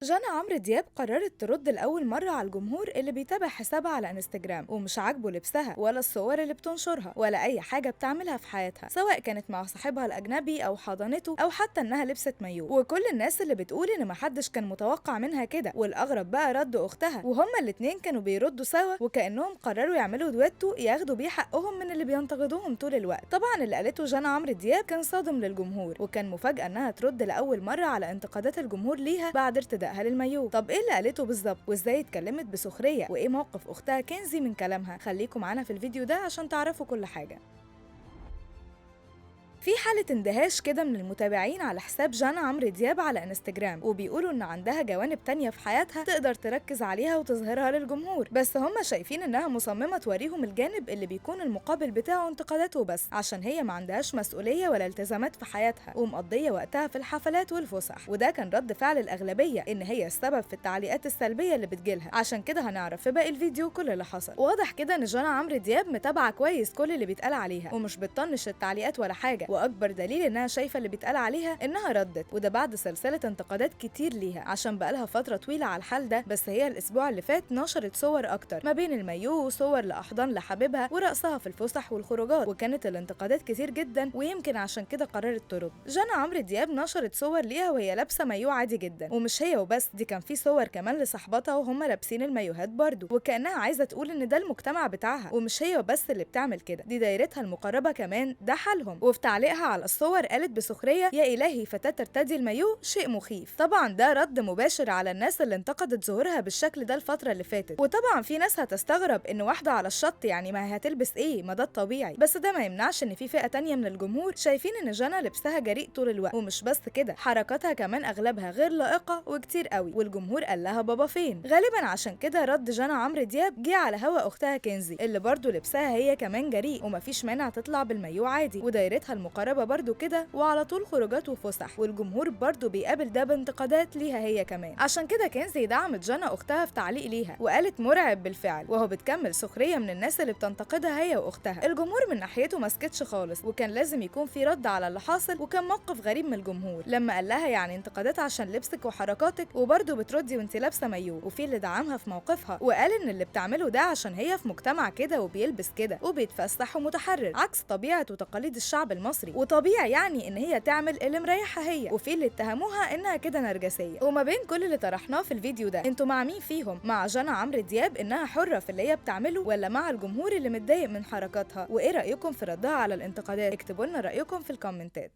جانا عمرو دياب قررت ترد لأول مرة على الجمهور اللي بيتابع حسابها على انستجرام ومش عاجبه لبسها ولا الصور اللي بتنشرها ولا أي حاجة بتعملها في حياتها، سواء كانت مع صاحبها الأجنبي أو حضانته أو حتى إنها لبست مايو. وكل الناس اللي بتقول إن محدش كان متوقع منها كده، والأغرب بقى رد أختها، وهما الاتنين كانوا بيردوا سوا وكأنهم قرروا يعملوا دويتو ياخدوا بيه حقهم من اللي بينتقدوهم طول الوقت. طبعا اللي قالته جانا عمرو دياب كان صادم للجمهور، وكان مفاجأة إنها ترد لأول مرة على انتقادات الجمهور ليها بعد ارتدائها للمايو. طب ايه اللي قالته بالظبط وازاي اتكلمت بسخريه وايه موقف اختها كنزي من كلامها؟ خليكم معانا في الفيديو ده عشان تعرفوا كل حاجه. في حالة اندهاش كده من المتابعين على حساب جانا عمرو دياب على انستجرام، وبيقولوا ان عندها جوانب تانية في حياتها تقدر تركز عليها وتظهرها للجمهور، بس هم شايفين انها مصممة توريهم الجانب اللي بيكون المقابل بتاعه انتقاداته بس، عشان هي ما عندهاش مسؤولية ولا التزامات في حياتها ومقضية وقتها في الحفلات والفسح. وده كان رد فعل الأغلبية ان هي السبب في التعليقات السلبية اللي بتجيلها. عشان كده هنعرف في باقي الفيديو كل اللي حصل. واضح كده ان جانا عمرو دياب متابعة كويس كل اللي بيتقال عليها ومش بتطنش التعليقات ولا حاجة، واكبر دليل انها شايفه اللي بيتقال عليها انها ردت، وده بعد سلسله انتقادات كتير ليها عشان بقالها فتره طويله على الحال ده. بس هي الاسبوع اللي فات نشرت صور اكتر ما بين المايو وصور لاحضان لحبيبها ورقصها في الفسح والخروجات، وكانت الانتقادات كتير جدا، ويمكن عشان كده قررت ترد. جانا عمرو دياب نشرت صور ليها وهي لابسه مايو عادي جدا، ومش هي وبس، دي كان في صور كمان لصاحبتها وهم لابسين المايوهات برضو، وكانها عايزه تقول ان ده المجتمع بتاعها، ومش هي وبس اللي بتعمل كده، دي دايرتها المقربه كمان ده حالهم. وفي تعليقها على الصور قالت بسخريه: يا الهي فتاة ترتدي المايو شيء مخيف. طبعا ده رد مباشر على الناس اللي انتقدت ظهورها بالشكل ده الفتره اللي فاتت. وطبعا في ناس هتستغرب ان واحده على الشط يعني ما هي هتلبس ايه، ما ده الطبيعي، بس ده ما يمنعش ان في فئه تانية من الجمهور شايفين ان جانا لبسها جريء طول الوقت، ومش بس كده، حركاتها كمان اغلبها غير لائقه وكتير قوي، والجمهور قال لها بابا فين. غالبا عشان كده رد جانا عمرو دياب جه على هوا اختها كنزي اللي برضو لبسها هي كمان جريء ومفيش مانع تطلع بالمايو عادي، ودايرتها المقربه برضو كده، وعلى طول خروجات وفسح، والجمهور برضو بيقابل ده بانتقادات ليها هي كمان. عشان كده كنزي دعمت جانا اختها في تعليق ليها وقالت مرعب بالفعل، وهو بتكمل سخريه من الناس اللي بتنتقدها هي واختها. الجمهور من ناحيته ما سكتش خالص، وكان لازم يكون في رد على اللي حاصل، وكان موقف غريب من الجمهور لما قال لها يعني انتقادات عشان لبسك وحركاتك وبرضو بتردي وانت لابسه مايو. وفي اللي دعمها في موقفها وقال ان اللي بتعمله ده عشان هي في مجتمع كده وبيلبس كده وبيتفسح ومتحرر عكس طبيعه وتقاليد الشعب المصري، وطبيعي يعني ان هي تعمل اللي مريحها هي. وفي اللي اتهموها انها كده نرجسيه. وما بين كل اللي طرحناه في الفيديو ده، انتوا مع مين فيهم؟ مع جانا عمرو دياب انها حره في اللي هي بتعمله، ولا مع الجمهور اللي متضايق من حركاتها؟ وايه رايكم في ردها على الانتقادات؟ اكتبوا لنا رايكم في الكومنتات.